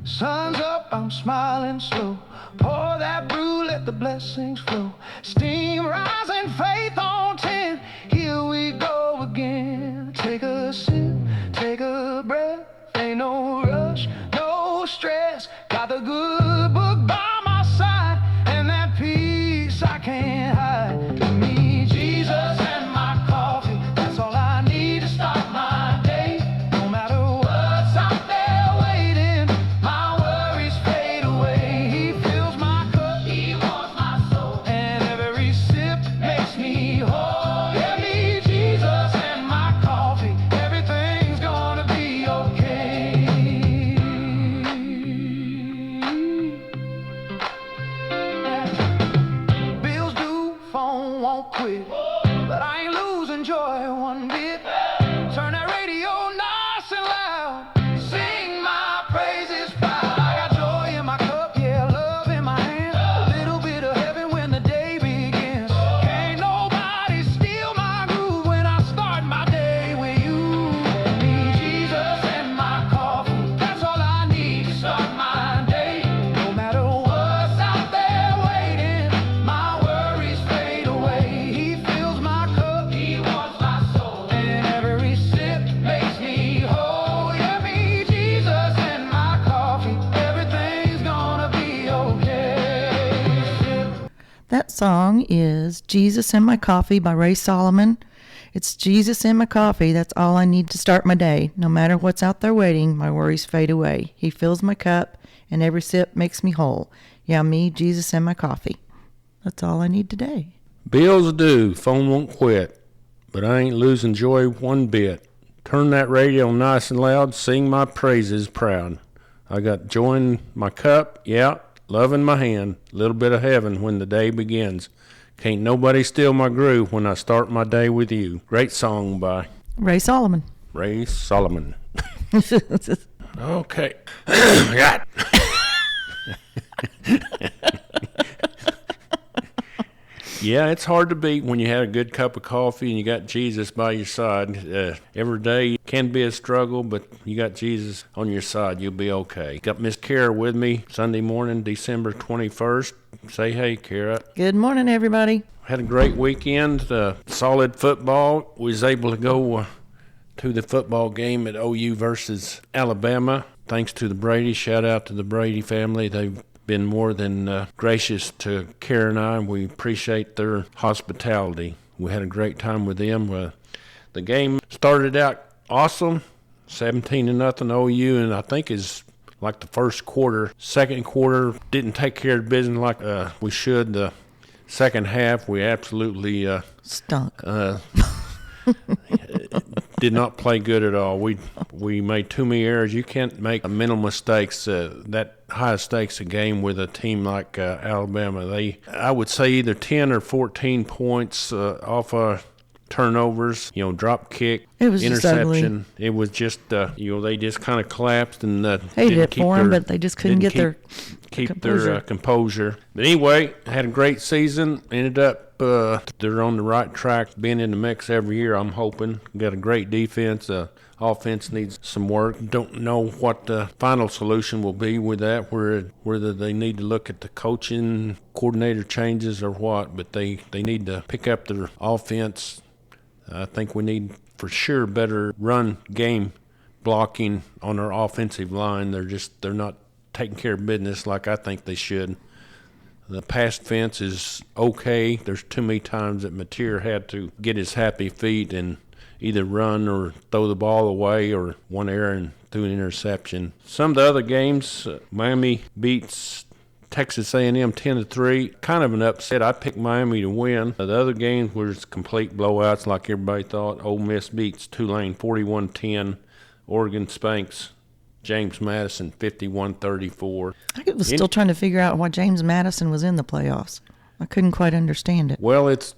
Sun's up, I'm smiling slow. Pour that brew, let the blessings flow. Steam rising, faith on 10. Here we go again. Take a sip, take a breath. Ain't no rush, no stress. Got the good book by my side, and that peace I can't hide. Give me Jesus and my coffee. That's all I need to start my day. No matter what's out there waiting, my worries fade away. He fills my cup, he warms my soul, and every sip makes me whole. Give me Jesus and my coffee. Everything's gonna be okay. Bills due, phone won't quit, but I ain't losing joy one bit. Turn that radio nice and loud, sing my praises proud. I got joy in my cup, yeah, love in my hand, a little bit of heaven when the day begins. Can't nobody steal my groove when I start my day with you. Me, Jesus, and my coffee, that's all I need to start my day. No matter what's out there waiting, my worries fade away. He fills my cup, he warms my soul, and every sip makes me whole. Yeah, me, Jesus, and my coffee, everything's gonna be okay. That song is Jesus and My Coffee by Ray Solomon. It's Jesus and my coffee. That's all I need to start my day. No matter what's out there waiting, my worries fade away. He fills my cup, and every sip makes me whole. Yeah, me, Jesus, and my coffee. That's all I need today. Bills due, phone won't quit, but I ain't losing joy one bit. Turn that radio nice and loud, sing my praises proud. I got joy in my cup, yeah, love in my hand, little bit of heaven when the day begins. Can't nobody steal my groove when I start my day with you. Great song by Ray Solomon. Ray Solomon. Okay. Got Yeah, it's hard to beat when you had a good cup of coffee and you got Jesus by your side. Every day can be a struggle, but you got Jesus on your side, you'll be okay. Got Miss Kara with me Sunday morning, December 21st. Say hey, Kara. Good morning, everybody. Had a great weekend, solid football. We was able to go to the football game at OU versus Alabama. Thanks to the Brady. Shout out to the Brady family. They've been more than gracious to Kara and I. We appreciate their hospitality. We had a great time with them. The game started out awesome, 17-0 OU, and I think is like the first quarter. Second quarter didn't take care of business like we should. The second half we absolutely Stunk. Did not play good at all. We made too many errors. You can't make mental mistakes. That high stakes a game with a team like Alabama. I would say either 10 or 14 points off turnovers. Drop kick, It was just ugly. interception. It was just they just kind of collapsed and Hated it for them, but they just couldn't get their composure. But anyway, had a great season. Ended up they're on the right track, being in the mix every year. I'm hoping. Got a great defense. Offense needs some work. Don't know what the final solution will be with that, whether they need to look at the coaching coordinator changes or what, but they need to pick up their offense. I think we need for sure better run game blocking on our offensive line. They're not taking care of business like I think they should. The pass defense is okay. There's too many times that Mateer had to get his happy feet and either run or throw the ball away, or one error and threw an interception. Some of the other games, Miami beats Texas A&M 10-3. Kind of an upset. I picked Miami to win. The other games were complete blowouts like everybody thought. Ole Miss beats Tulane 41-10. Oregon spanks James Madison 51-34. I was still trying to figure out why James Madison was in the playoffs. I couldn't quite understand it. Well, it's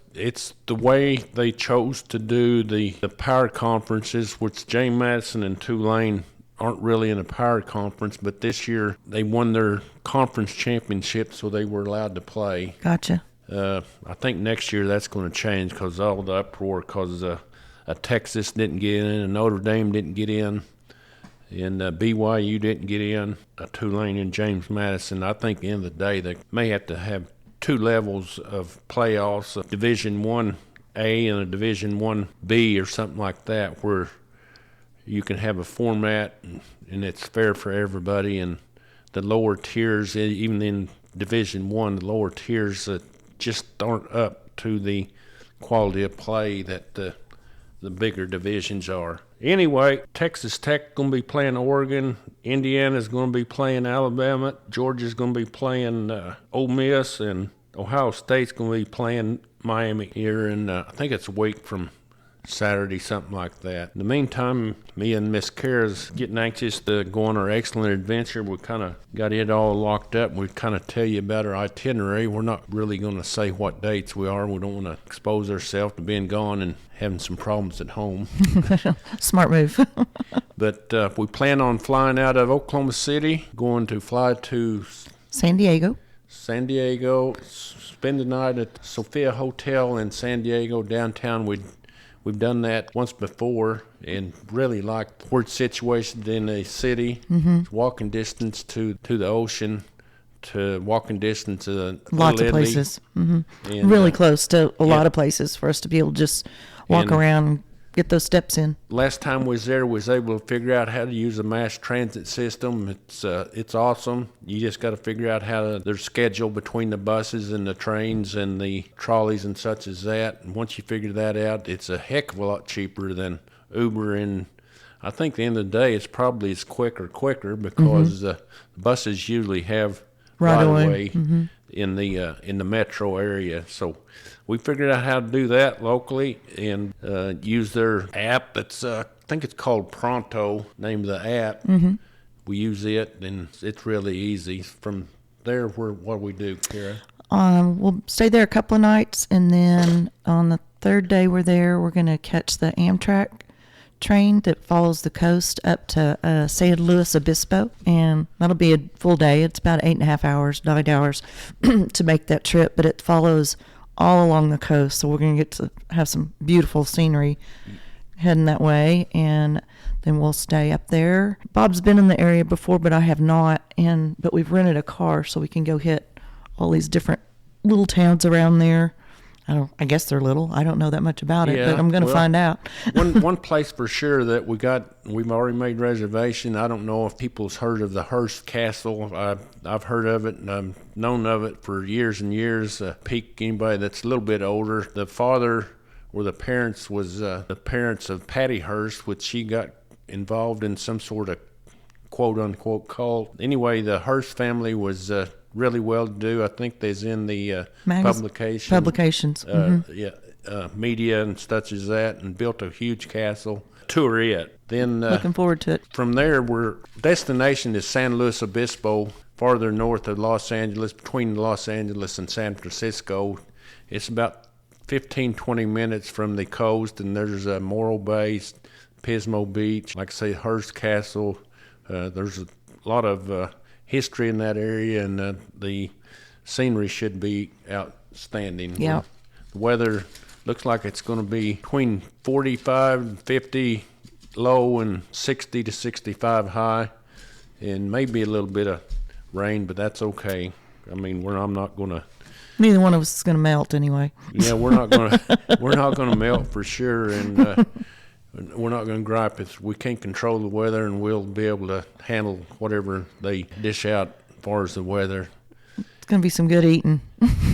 the way they chose to do the power conferences, which James Madison and Tulane aren't really in a power conference, but this year they won their conference championship, so they were allowed to play. Gotcha. I think next year that's going to change because all the uproar because Texas didn't get in and Notre Dame didn't get in. And BYU didn't get in. Tulane and James Madison. I think at the end of the day they may have to have two levels of playoffs, a Division 1A and a Division 1B or something like that, where you can have a format and it's fair for everybody. And the lower tiers, even in Division 1, the lower tiers just aren't up to the quality of play that the bigger divisions are. Anyway, Texas Tech going to be playing Oregon. Indiana's going to be playing Alabama. Georgia's going to be playing Ole Miss, and Ohio State's going to be playing Miami here in I think it's a week from Saturday, something like that. In the meantime, me and Miss Kara's getting anxious to go on our excellent adventure. We kind of got it all locked up. We kind of tell you about our itinerary. We're not really going to say what dates we are. We don't want to expose ourselves to being gone and having some problems at home. Smart move. But we plan on flying out of Oklahoma City, going to fly to San Diego, spend the night at Sophia Hotel in San Diego downtown. We've done that once before and really liked where it's situated in the city. Mm-hmm. Walking distance to the ocean, to walking distance to lots of Italy. places. Mm-hmm. And, really close to a lot of places for us to be able to just walk around and get those steps in. Last time we was there, we was able to figure out how to use a mass transit system. It's awesome. You just got to figure out how there's schedule between the buses and the trains and the trolleys and such as that. And once you figure that out, it's a heck of a lot cheaper than Uber. And I think at the end of the day, it's quicker because the buses usually have right away in the metro area. So we figured out how to do that locally and use their app. That's I think it's called Pronto, name of the app. Mm-hmm. We use it, and it's really easy. From there, what do we do, Kara? We'll stay there a couple of nights, and then on the third day we're there, we're going to catch the Amtrak train that follows the coast up to San Luis Obispo, and that'll be a full day. It's about 8.5 hours, 9 hours to make that trip, but it follows all along the coast, so we're going to get to have some beautiful scenery heading that way, and then we'll stay up there. Bob's been in the area before, but I have not, but we've rented a car so we can go hit all these different little towns around there. I guess they're little. I don't know that much about it, but I'm going to find out. one place for sure that we've already made reservation. I don't know if people's heard of the Hearst Castle. I've heard of it, and I've known of it for years and years. Anybody that's a little bit older. The father or the parents was the parents of Patty Hearst, which she got involved in some sort of quote-unquote cult. Anyway, the Hearst family was really well-to-do. I think they's in the publications. Media and such as that, and built a huge castle. Tour it. Then looking forward to it. From there, destination is San Luis Obispo, farther north of Los Angeles, between Los Angeles and San Francisco. It's about 15-20 minutes from the coast, and there's Morro Bay, Pismo Beach, like I say, Hearst Castle. There's a lot of history in that area, and the scenery should be outstanding. Yeah. The weather looks like it's going to be between 45 and 50 low and 60 to 65 high, and maybe a little bit of rain, but that's okay. I mean, I'm not going to. Neither one of us is going to melt anyway. Yeah, we're not going to melt for sure, and we're not going to gripe if we can't control the weather, and we'll be able to handle whatever they dish out as far as the weather. It's going to be some good eating.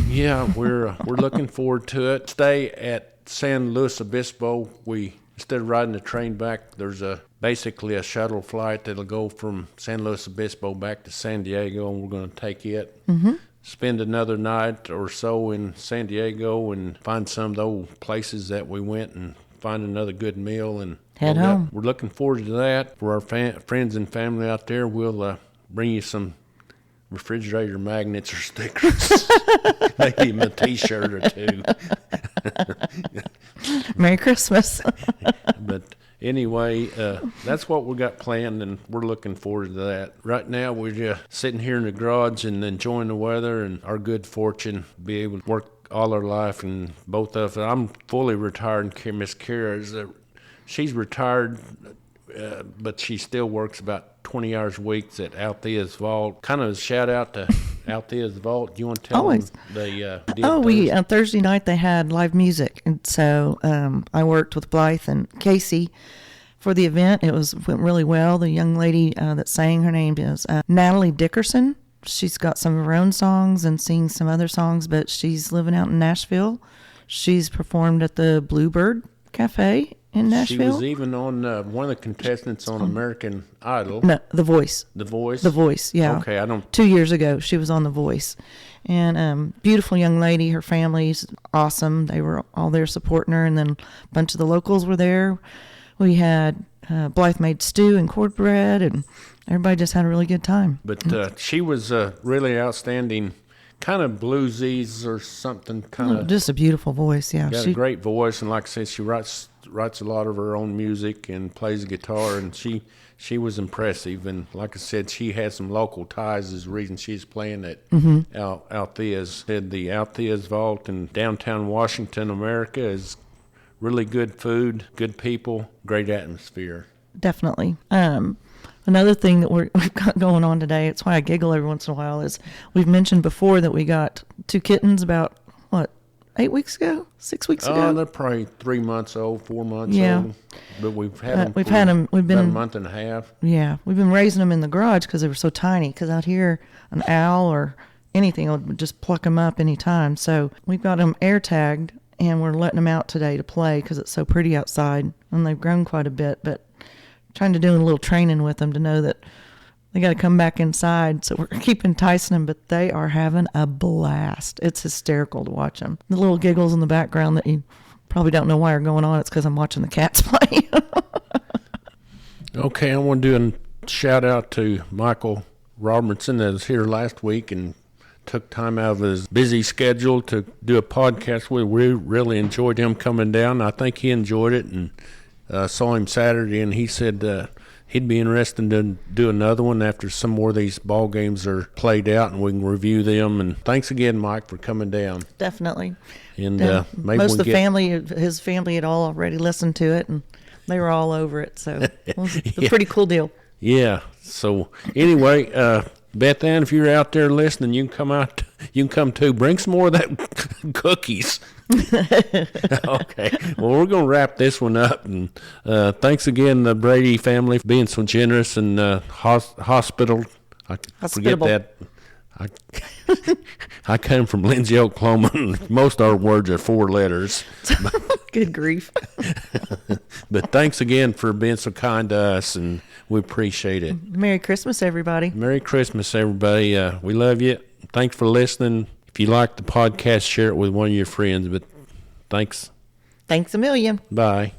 Yeah, we're looking forward to it. Stay at San Luis Obispo. Instead of riding the train back, there's basically a shuttle flight that'll go from San Luis Obispo back to San Diego, and we're going to take it. Mm-hmm. Spend another night or so in San Diego and find some of those places that we went and find another good meal and head home. We're looking forward to that. For our friends and family out there, we'll bring you some refrigerator magnets or stickers, maybe a T-shirt or two. Merry Christmas. But anyway, that's what we got planned, and we're looking forward to that. Right now, we're just sitting here in the garage and enjoying the weather and our good fortune to be able to work all our life, and both of us. I'm fully retired, and Miss Kara she's retired but she still works about 20 hours a week at Althea's Vault. Kind of a shout out to Althea's Vault. Do you want to tell Always. them the deal? Thursday night they had live music, and so I worked with Blythe and Casey for the event. Went really well. The young lady that sang, her name is Natalie Dickerson. She's got some of her own songs and sings some other songs, but she's living out in Nashville. She's performed at the Bluebird Cafe in Nashville. She was even on one of the contestants on American Idol. No, The Voice. The Voice? The Voice, yeah. Okay, I don't... 2 years ago, she was on The Voice. And beautiful young lady. Her family's awesome. They were all there supporting her, and then a bunch of the locals were there. We had Blythe made stew and cornbread, and everybody just had a really good time. But she was really outstanding, kind of bluesies or something, kind of... Just a beautiful voice, yeah. Got a great voice, and like I said, she writes a lot of her own music and plays the guitar, and she was impressive. And like I said, she had some local ties is the reason she's playing at Althea's. Said the Althea's Vault in downtown Washington, America is really good food, good people, great atmosphere. Definitely. Another thing that we've got going on today, it's why I giggle every once in a while, is we've mentioned before that we got 2 kittens about, 8 weeks ago? 6 weeks ago? Oh, they're probably 3 months old, 4 months Yeah. old. But we've had them We've been about a month and a half. Yeah, we've been raising them in the garage because they were so tiny. Because out here, an owl or anything would just pluck them up any time. So we've got them air tagged, and we're letting them out today to play because it's so pretty outside. And they've grown quite a bit, but trying to do a little training with them to know that they got to come back inside. So we're keep enticing them, but they are having a blast. It's hysterical to watch them. The little giggles in the background that you probably don't know why are going on. It's because I'm watching the cats play. Okay, I want to do a shout out to Michael Robertson that was here last week and took time out of his busy schedule to do a podcast. We really enjoyed him coming down. I think he enjoyed it, and saw him Saturday, and he said he'd be interested to do another one after some more of these ball games are played out and we can review them. And thanks again, Mike, for coming down. Definitely. And maybe most of his family had all already listened to it, and they were all over it. So it was a pretty cool deal. Yeah. So anyway, Beth Ann, if you're out there listening, you can come out. You can come too. Bring some more of that cookies. Okay. Well, we're going to wrap this one up. And thanks again, the Brady family, for being so generous and hospital. I forget that. I come from Lindsay, Oklahoma, and most of our words are 4 letters. Good grief. But thanks again for being so kind to us, and we appreciate it. Merry Christmas, everybody. Merry Christmas, everybody. We love you. Thanks for listening. If you like the podcast, share it with one of your friends. But thanks. Thanks a million. Bye.